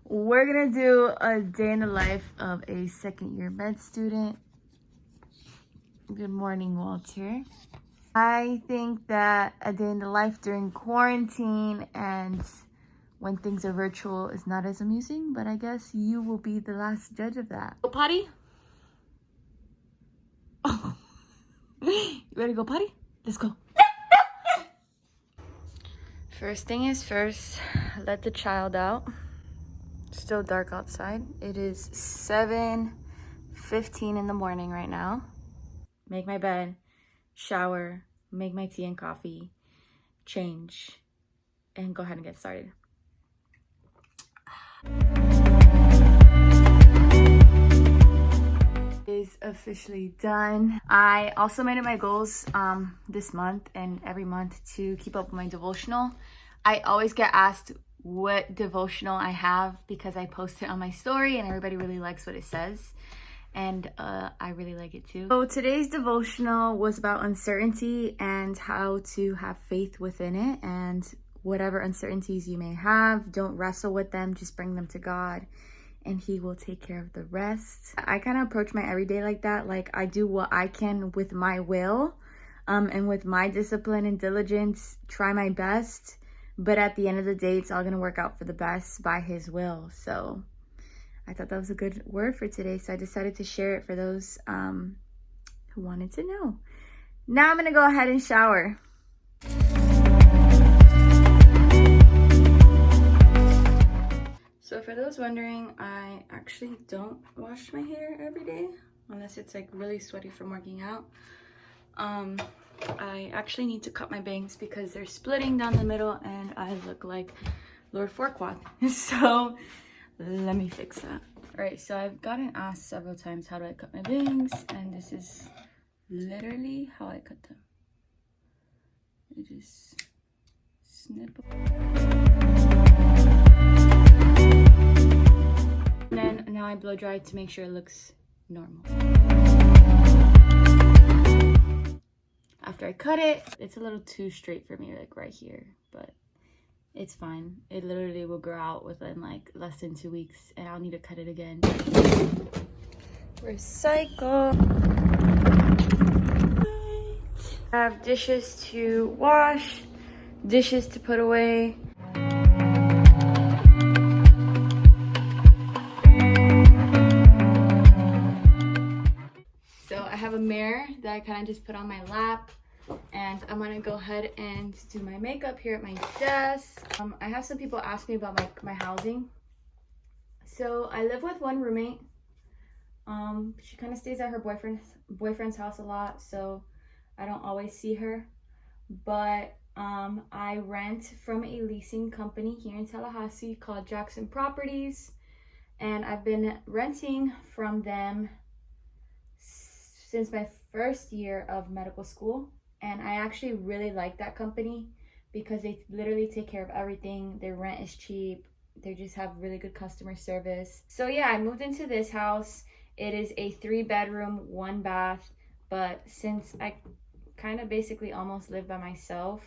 We're gonna do a day in the life of a second-year med student. Good morning, Walter. I think that a day in the life during quarantine and when things are virtual is not as amusing, but I guess you will be the last judge of that. Go potty? Oh. You ready to go potty? Let's go. First thing is first, let the child out. It's still dark outside. It is 7:15 in the morning right now. Make my bed, shower, make my tea and coffee, change, and go ahead and get started. Is officially done. I also made it my goals this month and every month to keep up with my devotional. I always get asked what devotional I have because I post it on my story and everybody really likes what it says, and I really like it too. So today's devotional was about uncertainty and how to have faith within it, and whatever uncertainties you may have, don't wrestle with them, just bring them to God and he will take care of the rest. I kind of approach my everyday like that. Like, I do what I can with my will and with my discipline and diligence, try my best. But at the end of the day, it's all going to work out for the best by his will. So I thought that was a good word for today. So I decided to share it for those who wanted to know. Now I'm going to go ahead and shower. So for those wondering, I actually don't wash my hair every day unless it's like really sweaty from working out. I actually need to cut my bangs because they're splitting down the middle and I look like Lord Farquaad. So let me fix that. All right, so I've gotten asked several times, how do I cut my bangs? And this is literally how I cut them. I just snip. And then now I blow dry to make sure it looks normal. After I cut it, it's a little too straight for me, like right here, but it's fine. It literally will grow out within like less than 2 weeks and I'll need to cut it again. Recycle. I have dishes to wash, dishes to put away. I have a mirror that I kind of just put on my lap, and I'm gonna go ahead and do my makeup here at my desk. I have some people ask me about my housing. So I live with one roommate. She kind of stays at her boyfriend's house a lot, so I don't always see her. But I rent from a leasing company here in Tallahassee called Jackson Properties, and I've been renting from them since my first year of medical school. And I actually really like that company because they literally take care of everything. Their rent is cheap. They just have really good customer service. So yeah, I moved into this house. It is a 3-bedroom, 1 bath. But since I kind of basically almost live by myself,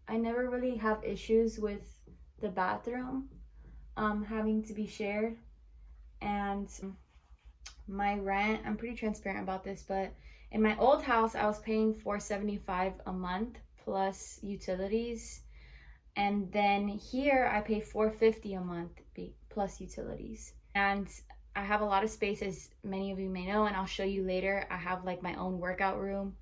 I never really have issues with the bathroom having to be shared. And my rent, I'm pretty transparent about this, but in my old house I was paying $475 a month plus utilities, and then here I pay $450 a month plus utilities. And I have a lot of space, as many of you may know, and I'll show you later. I have like my own workout room,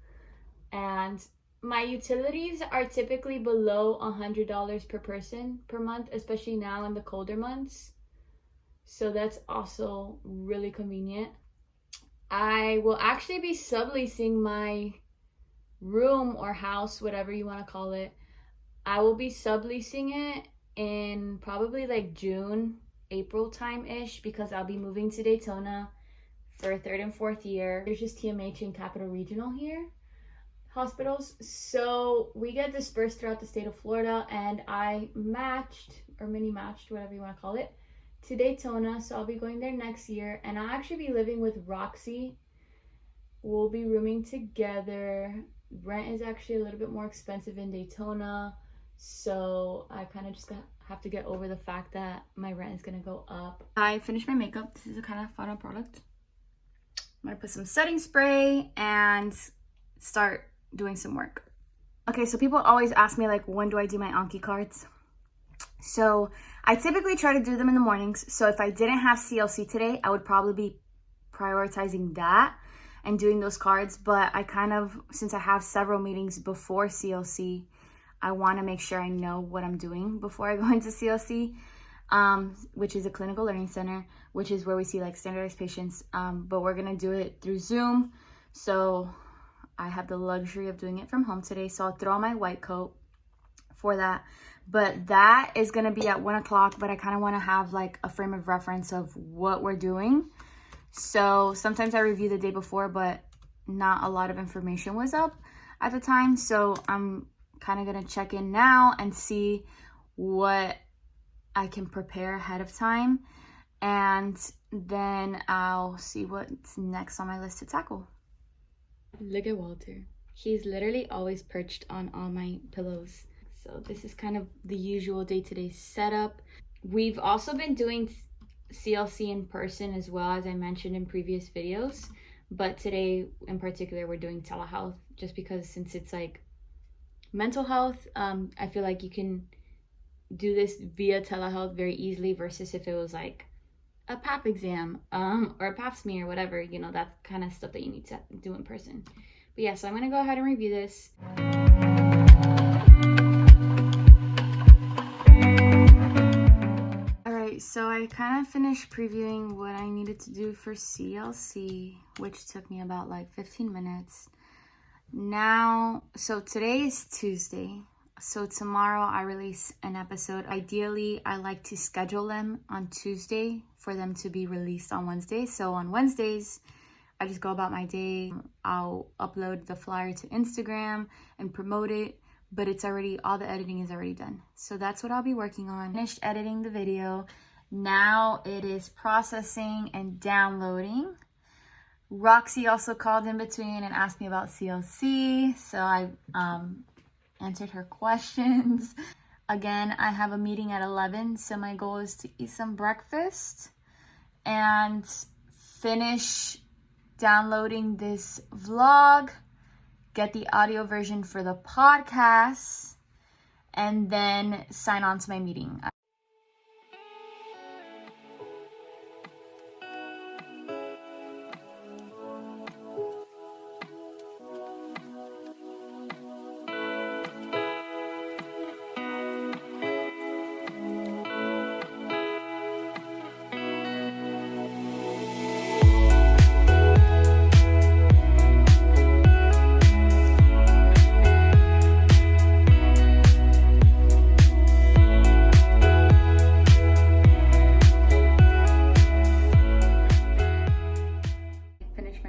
and my utilities are typically below $100 per person per month, especially now in the colder months. So that's also really convenient. I will actually be subleasing my room or house, whatever you want to call it. I will be subleasing it in probably like June, April time-ish, because I'll be moving to Daytona for 3rd and 4th year. There's just TMH and Capital Regional here, hospitals. So we get dispersed throughout the state of Florida, and I matched, or mini matched, whatever you want to call it, to Daytona. So I'll be going there next year, and I'll actually be living with Roxy. We'll be rooming together. Rent is actually a little bit more expensive in Daytona, so I kind of just have to get over the fact that my rent is gonna go up. I finished my makeup. This is a kind of final product. I'm gonna put some setting spray and start doing some work. Okay, so people always ask me like, when do I do my Anki cards? So I typically try to do them in the mornings. So if I didn't have CLC today, I would probably be prioritizing that and doing those cards. But I kind of, since I have several meetings before CLC, I want to make sure I know what I'm doing before I go into CLC, which is a clinical learning center, which is where we see like standardized patients. But we're going to do it through Zoom. So I have the luxury of doing it from home today. So I'll throw on my white coat for that. But that is going to be at 1 o'clock. But I kind of want to have like a frame of reference of what we're doing. So sometimes I review the day before, but not a lot of information was up at the time. So I'm kind of going to check in now and see what I can prepare ahead of time. And then I'll see what's next on my list to tackle. Look at Walter. He's literally always perched on all my pillows. So this is kind of the usual day-to-day setup. We've also been doing CLC in person as well, as I mentioned in previous videos. But today in particular, we're doing telehealth just because since it's like mental health, I feel like you can do this via telehealth very easily versus if it was like a pap exam or a pap smear or whatever, you know, that kind of stuff that you need to do in person. But yeah, so I'm gonna go ahead and review this. Alright, so I kind of finished previewing what I needed to do for CLC, which took me about like 15 minutes. Now, so today is Tuesday. So tomorrow I release an episode. Ideally, I like to schedule them on Tuesday for them to be released on Wednesday. So on Wednesdays, I just go about my day. I'll upload the flyer to Instagram and promote it, but it's already, all the editing is already done. So that's what I'll be working on. Finished editing the video. Now it is processing and downloading. Roxy also called in between and asked me about CLC. So I answered her questions. Again, I have a meeting at 11, so my goal is to eat some breakfast and finish downloading this vlog, get the audio version for the podcast, and then sign on to my meeting.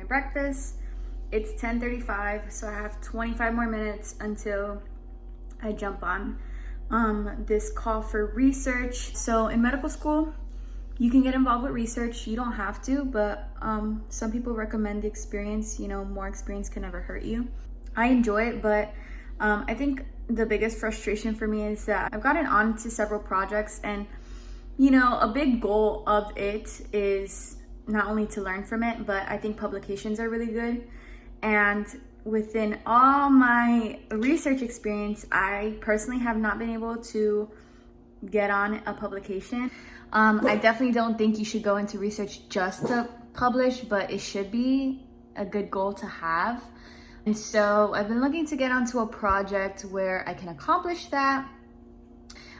Breakfast. It's 10:35, so I have 25 more minutes until I jump on this call for research. So in medical school, you can get involved with research. You don't have to, but some people recommend the experience. You know, more experience can never hurt you. I enjoy it, but I think the biggest frustration for me is that I've gotten on to several projects, and you know, a big goal of it is not only to learn from it, but I think publications are really good. And within all my research experience, I personally have not been able to get on a publication. I definitely don't think you should go into research just to publish, but it should be a good goal to have. And so I've been looking to get onto a project where I can accomplish that.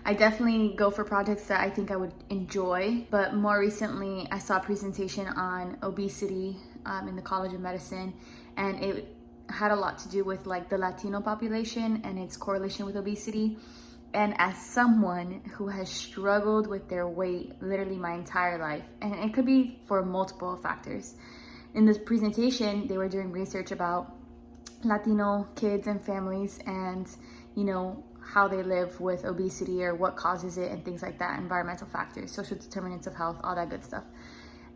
I definitely go for projects that I think I would enjoy, but more recently I saw a presentation on obesity in the College of Medicine, and it had a lot to do with like the Latino population and its correlation with obesity. And as someone who has struggled with their weight literally my entire life, and it could be for multiple factors, in this presentation they were doing research about Latino kids and families and, you know, how they live with obesity or what causes it and things like that, environmental factors, social determinants of health, all that good stuff.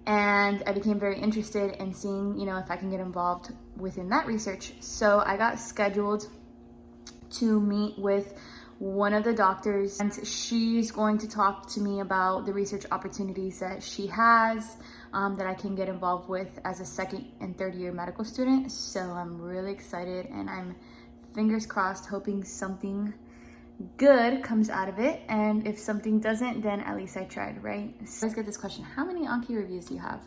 And I became very interested in seeing, you know, if I can get involved within that research. So I got scheduled to meet with one of the doctors, and she's going to talk to me about the research opportunities that she has that I can get involved with as a second and third year medical student. So I'm really excited, and I'm fingers crossed hoping something good comes out of it. And if something doesn't, then at least I tried, right? So let's get this question. How many Anki reviews do you have?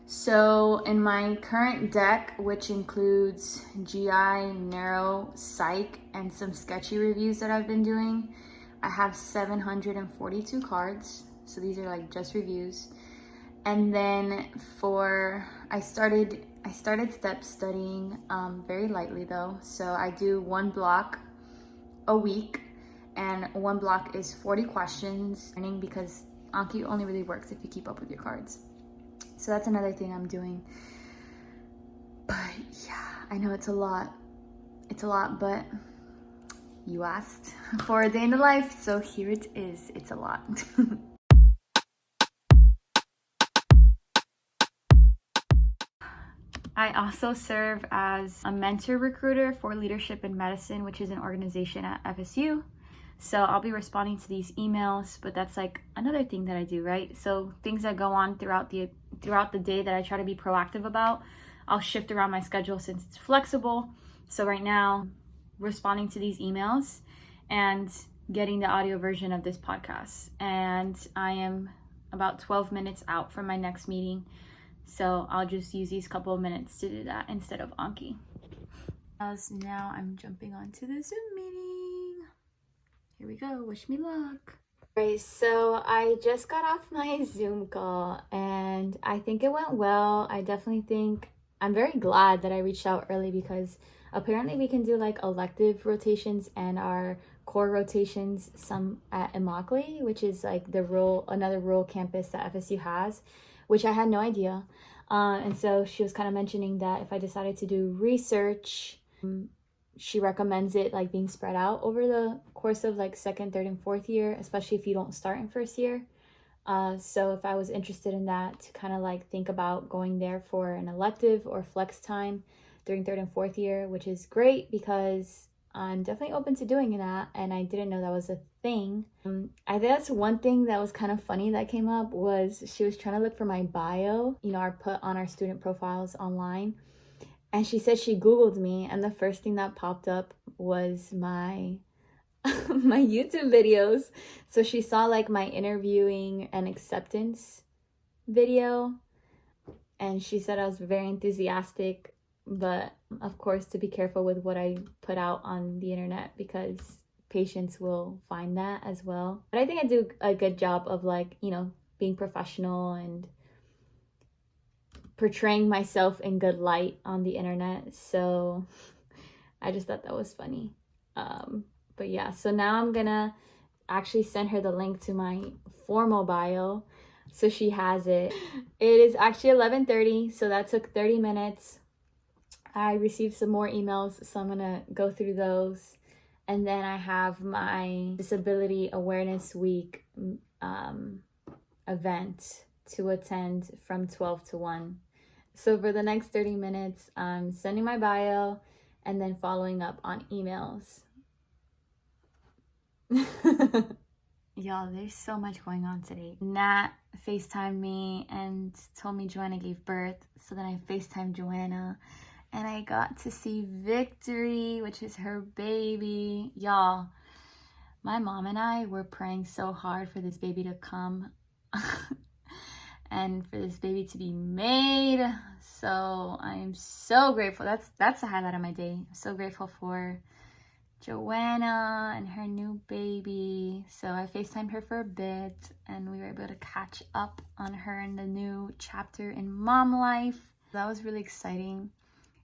So in my current deck, which includes GI, Neuro, Psych, and some sketchy reviews that I've been doing, I have 742 cards. So these are like just reviews. And then I started step studying very lightly though. So I do 1 block a week, and 1 block is 40 questions, because Anki only really works if you keep up with your cards. So that's another thing I'm doing. But yeah, I know it's a lot, but you asked for a day in the life, so here it is. It's a lot. I also serve as a mentor recruiter for Leadership in Medicine, which is an organization at FSU. So I'll be responding to these emails, but that's like another thing that I do, right? So things that go on throughout the day that I try to be proactive about, I'll shift around my schedule since it's flexible. So right now, responding to these emails and getting the audio version of this podcast. And I am about 12 minutes out from my next meeting. So I'll just use these couple of minutes to do that instead of Anki. As now I'm jumping onto the Zoom meeting. Here we go, wish me luck. Alright, so I just got off my Zoom call and I think it went well. I'm very glad that I reached out early, because apparently we can do like elective rotations and our core rotations some at Immokalee, which is like another rural campus that FSU has, which I had no idea. And so she was kind of mentioning that if I decided to do research, she recommends it like being spread out over the course of like second, third, and fourth year, especially if you don't start in first year. So if I was interested in that, to kind of like think about going there for an elective or flex time during third and fourth year, which is great because I'm definitely open to doing that, and I didn't know that was a thing. I think that's one thing that was kind of funny that came up, was she was trying to look for my bio, I put on our student profiles online, and she said she Googled me, and the first thing that popped up was my my YouTube videos. So she saw like my interviewing and acceptance video, and she said I was very enthusiastic, but of course to be careful with what I put out on the internet, because patients will find that as well. But I think I do a good job of like, being professional and portraying myself in good light on the internet. So I just thought that was funny. But yeah, so now I'm gonna actually send her the link to my formal bio so she has it. It is actually 11:30, so that took 30 minutes. I received some more emails, so I'm gonna go through those. And then I have my Disability Awareness Week event to attend from 12 to 1. So for the next 30 minutes, I'm sending my bio and then following up on emails. Y'all, there's so much going on today. Nat FaceTimed me and told me Joanna gave birth. So then I FaceTimed Joanna. And I got to see Victory, which is her baby. Y'all, my mom and I were praying so hard for this baby to come and for this baby to be made. So I am so grateful. That's the highlight of my day. I'm so grateful for Joanna and her new baby. So I FaceTimed her for a bit, and we were able to catch up on her and the new chapter in mom life. That was really exciting.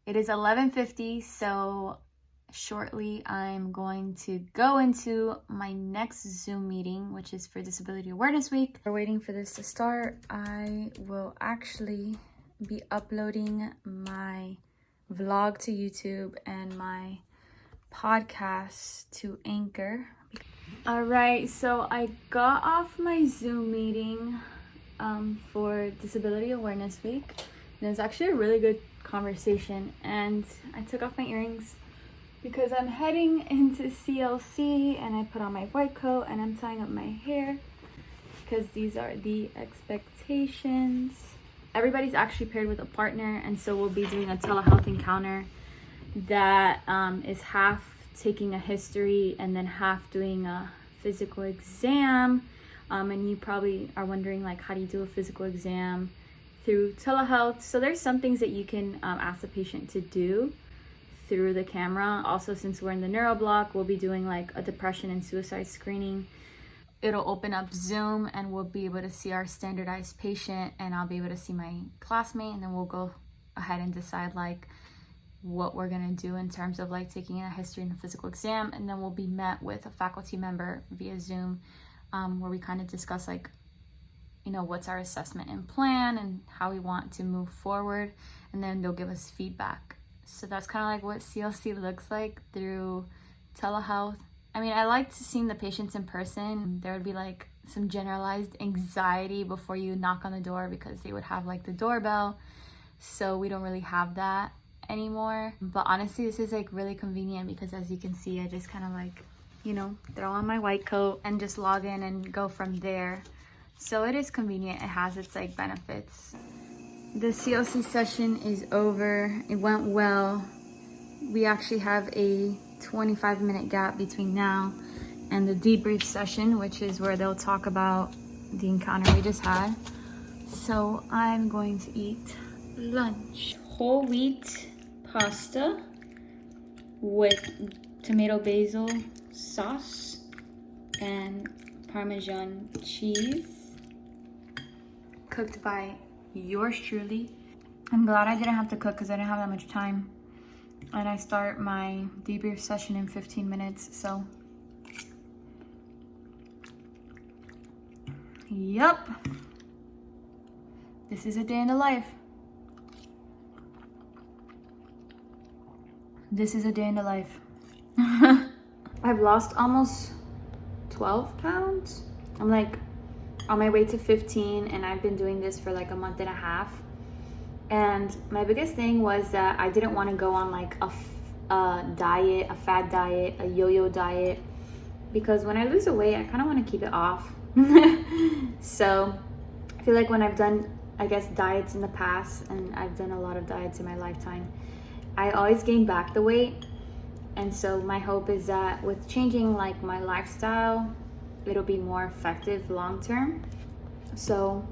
It is 11:50, so shortly I'm going to go into my next Zoom meeting, which is for Disability Awareness Week. We're waiting for this to start. I will actually be uploading my vlog to YouTube and my podcast to Anchor. All right, so I got off my Zoom meeting for Disability Awareness Week. And it was actually a really good conversation, and I took off my earrings because I'm heading into CLC, and I put on my white coat and I'm tying up my hair because these are the expectations. Everybody's actually paired with a partner, and so we'll be doing a telehealth encounter that is half taking a history and then half doing a physical exam. And you probably are wondering, like, how do you do a physical exam through telehealth? So there's some things that you can ask the patient to do through the camera. Also, since we're in the neuro block, we'll be doing like a depression and suicide screening. It'll open up Zoom and we'll be able to see our standardized patient, and I'll be able to see my classmate, and then we'll go ahead and decide like what we're gonna do in terms of like taking a history and a physical exam. And then we'll be met with a faculty member via Zoom, where we kind of discuss like, you know, what's our assessment and plan and how we want to move forward, and then they'll give us feedback. So that's kind of like what CLC looks like through telehealth. I mean, I like to see the patients in person. There would be like some generalized anxiety before you knock on the door because they would have like the doorbell. So we don't really have that anymore. But honestly, this is like really convenient because, as you can see, I just kind of like, you know, throw on my white coat and just log in and go from there. So it is convenient. It has its like benefits. The CLC session is over. It went well. We actually have a 25-minute gap between now and the debrief session, which is where they'll talk about the encounter we just had. So I'm going to eat lunch. Whole wheat pasta with tomato basil sauce and Parmesan cheese, cooked by yours truly. I'm glad I didn't have to cook because I didn't have that much time. And I start my debrief session in 15 minutes, so. Yup. This is a day in the life. This is a day in the life. I've lost almost 12 pounds. I'm like on my way to 15, and I've been doing this for like a month and a half. And my biggest thing was that I didn't want to go on like a diet, a fad diet, a yo-yo diet, because when I lose the weight, I kind of want to keep it off. So I feel like when I've done, I guess, diets in the past, and I've done a lot of diets in my lifetime, I always gain back the weight. And so my hope is that with changing like my lifestyle, it'll be more effective long term. So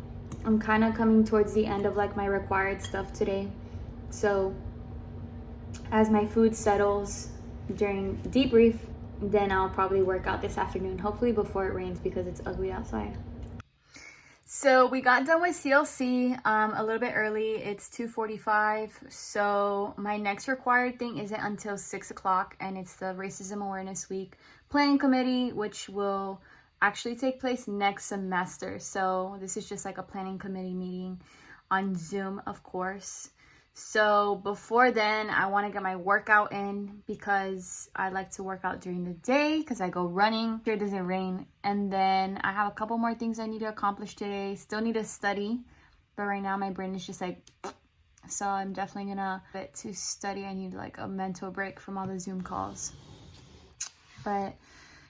I'm kind of coming towards the end of like my required stuff today. So as my food settles during debrief, then I'll probably work out this afternoon, hopefully before it rains because it's ugly outside. So we got done with CLC a little bit early. It's 2:45. So my next required thing isn't until 6 o'clock, and it's the Racism Awareness Week Planning Committee, which will actually take place next semester. So this is just like a planning committee meeting on Zoom, of course. So before then, I want to get my workout in because I like to work out during the day because I go running. Here it doesn't rain. And then I have a couple more things I need to accomplish today. Still need to study, but right now my brain is just like, so I'm definitely gonna get to study. I need like a mental break from all the Zoom calls. But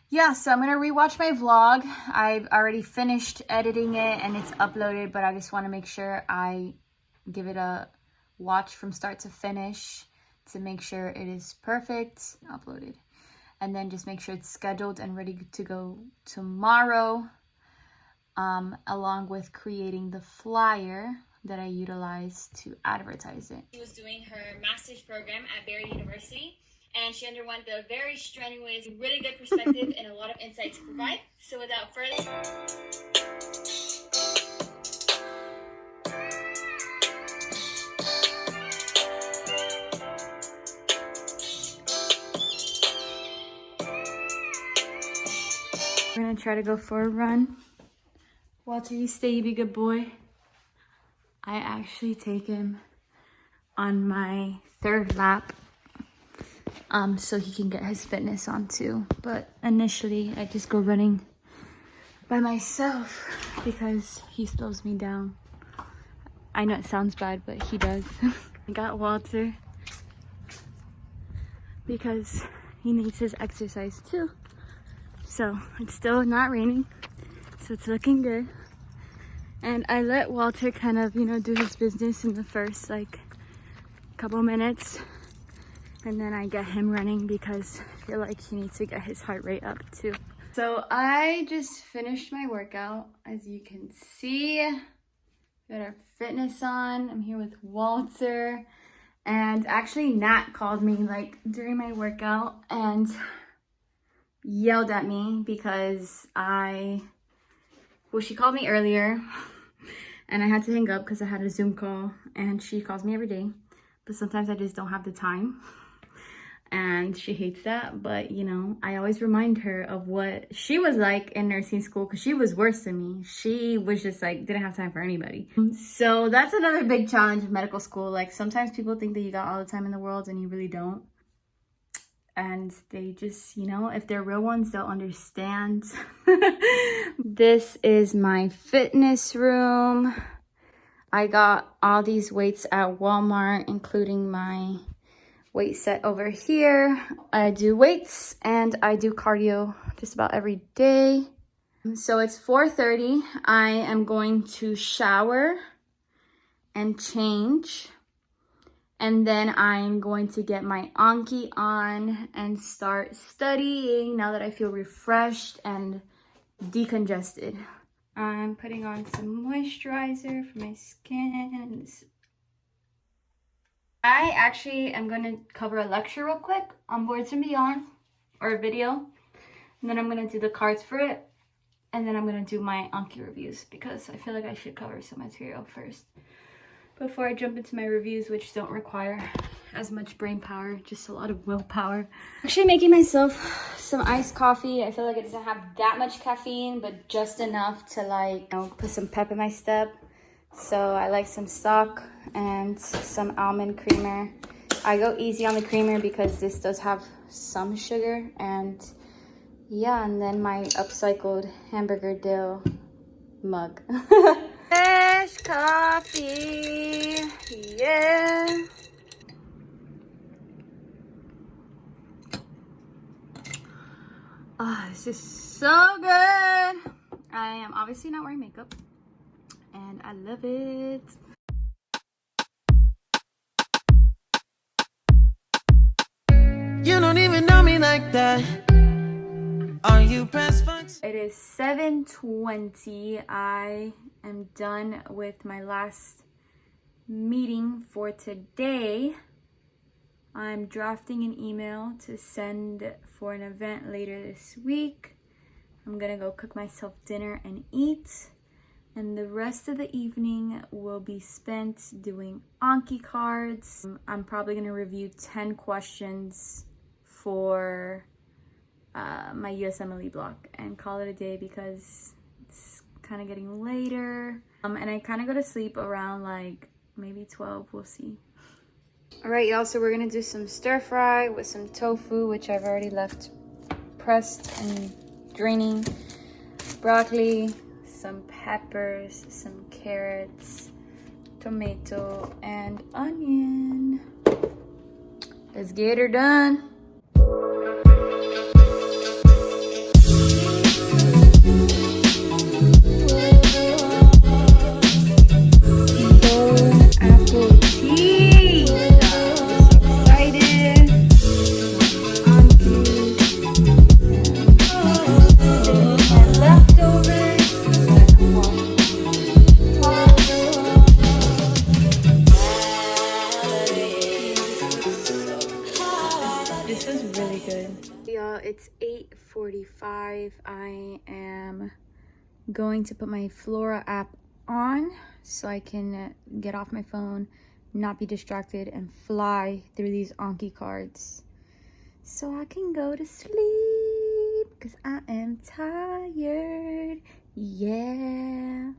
yeah, so I'm gonna rewatch my vlog. I've already finished editing it and it's uploaded, but I just want to make sure I give it a watch from start to finish to make sure it is perfect, uploaded, and then just make sure it's scheduled and ready to go tomorrow, along with creating the flyer that I utilize to advertise it. She was doing her master's program at Barry University, and she underwent the very strenuous, really good perspective and a lot of insight to provide. So without further we're gonna try to go for a run. Walter, you stay, you be good boy. I actually take him on my third lap, so he can get his fitness on too. But initially, I just go running by myself because he slows me down. I know it sounds bad, but he does. I got Walter because he needs his exercise too. So it's still not raining, so it's looking good. And I let Walter kind of, you know, do his business in the first like couple minutes, and then I get him running because I feel like he needs to get his heart rate up too. So I just finished my workout. As you can see, got our fitness on. I'm here with Walter, and actually Nat called me like during my workout and yelled at me because she called me earlier and I had to hang up because I had a Zoom call, and she calls me every day, but sometimes I just don't have the time. And she hates that, but you know, I always remind her of what she was like in nursing school, because she was worse than me. She was just like, didn't have time for anybody. So that's another big challenge of medical school. Like sometimes people think that you got all the time in the world and you really don't. And they just, you know, if they're real ones, they'll understand. This is my fitness room. I got all these weights at Walmart, including my weight set over here. I do weights and I do cardio just about every day. So it's 4:30. I am going to shower and change, and then I'm going to get my Anki on and start studying now that I feel refreshed and decongested. I'm putting on some moisturizer for my skin. I actually am going to cover a lecture real quick on Boards and Beyond, or a video, and then I'm going to do the cards for it, and then I'm going to do my Anki reviews, because I feel like I should cover some material first before I jump into my reviews, which don't require as much brain power, just a lot of willpower. Actually making myself some iced coffee. I feel like it doesn't have that much caffeine, but just enough to like, you know, put some pep in my step. So I like some stock and some almond creamer. I go easy on the creamer because this does have some sugar, and yeah, and then my upcycled hamburger dill mug. Fresh coffee, yeah. Oh, this is so good. I am obviously not wearing makeup, and I love it. You don't even know me like that. Are you pressed for? It is 7:20. I am done with my last meeting for today. I'm drafting an email to send for an event later this week. I'm gonna go cook myself dinner and eat. And the rest of the evening will be spent doing Anki cards. I'm probably gonna review 10 questions for my USMLE block and call it a day, because it's kind of getting later. And I kind of go to sleep around like maybe 12, we'll see. All right, y'all, so we're gonna do some stir fry with some tofu, which I've already left pressed and draining, broccoli, some peppers, some carrots, tomato, and onion. Let's get her done. Apple tea. I'm so excited. And leftovers. This is really good. Y'all, it's 8:45. I am going to put my Flora app on so I can get off my phone, not be distracted, and fly through these Anki cards so I can go to sleep because I am tired. Yeah.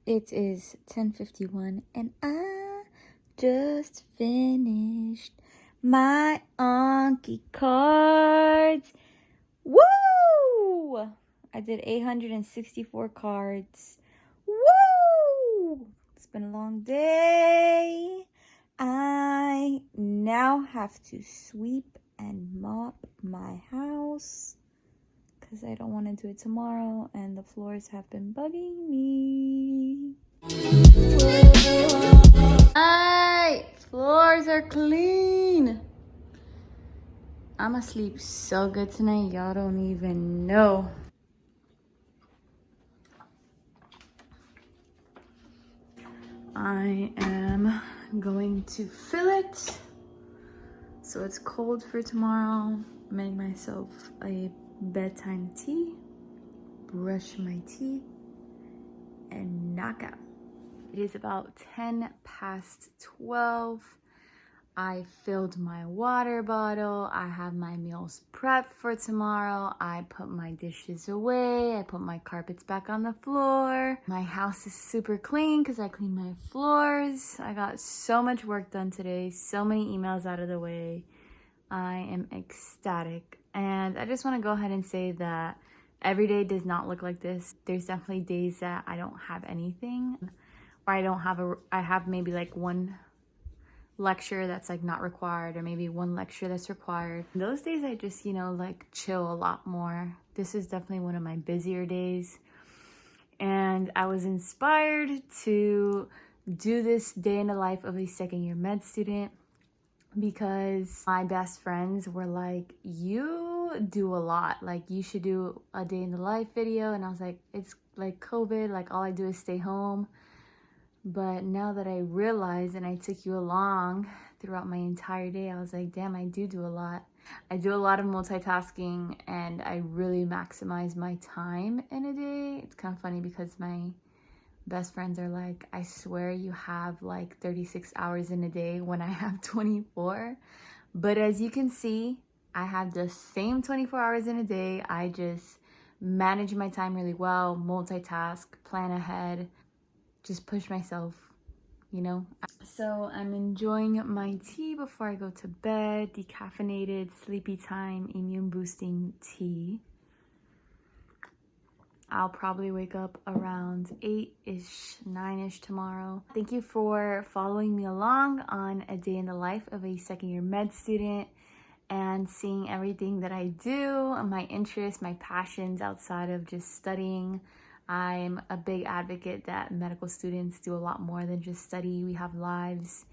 It is 10:51 and I just finished my Anki cards. Woo! I did 864 cards. Woo! It's been a long day, I now have to sweep and mop my house because I don't want to do it tomorrow and the floors have been bugging me. Alright, floors are clean. I'ma sleep so good tonight, y'all don't even know. I am going to fill it so it's cold for tomorrow. Make myself a bedtime tea, brush my teeth, and knock out. It is about 10 past 12. I filled my water bottle. I have my meals prepped for tomorrow. I put my dishes away. I put my carpets back on the floor. My house is super clean because I cleaned my floors. I got so much work done today. So many emails out of the way. I am ecstatic. And I just want to go ahead and say that every day does not look like this. There's definitely days that I don't have anything. Or I have maybe like one lecture that's like not required, or maybe one lecture that's required. Those days I just, like chill a lot more. This is definitely one of my busier days. And I was inspired to do this day in the life of a second-year med student because my best friends were like, you do a lot. Like, you should do a day in the life video. And I was like, it's like COVID, like all I do is stay home. But now that I realized and I took you along throughout my entire day, I was like, damn, I do a lot. I do a lot of multitasking and I really maximize my time in a day. It's kind of funny because my best friends are like, I swear you have like 36 hours in a day when I have 24. But as you can see, I have the same 24 hours in a day. I just manage my time really well, multitask, plan ahead, just push myself, So I'm enjoying my tea before I go to bed. Decaffeinated, sleepy time, immune boosting tea. I'll probably wake up around 8-ish, 9-ish tomorrow. Thank you for following me along on a day in the life of a second-year med student and seeing everything that I do, my interests, my passions outside of just studying. I'm a big advocate that medical students do a lot more than just study. We have lives.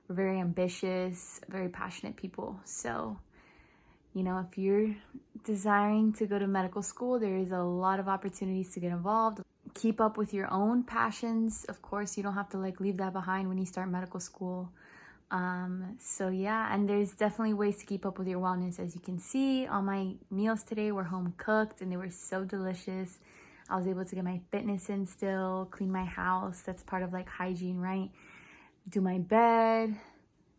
We're very ambitious, very passionate people. So, if you're desiring to go to medical school, there is a lot of opportunities to get involved. Keep up with your own passions. Of course, you don't have to leave that behind when you start medical school. So yeah, and there's definitely ways to keep up with your wellness. As you can see, all my meals today were home cooked and they were so delicious. I was able to get my fitness in still, clean my house. That's part of hygiene, right? Do my bed,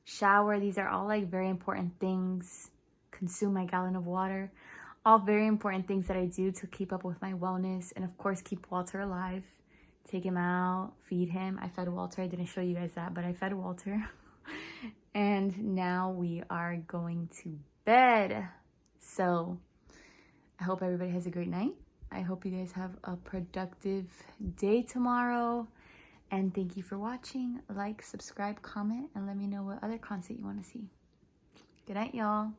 shower. These are all very important things. Consume my gallon of water. All very important things that I do to keep up with my wellness. And of course, keep Walter alive. Take him out, feed him. I fed Walter. I didn't show you guys that, but I fed Walter. And now we are going to bed. So I hope everybody has a great night. I hope you guys have a productive day tomorrow. And thank you for watching. Like, subscribe, comment, and let me know what other content you want to see. Good night, y'all.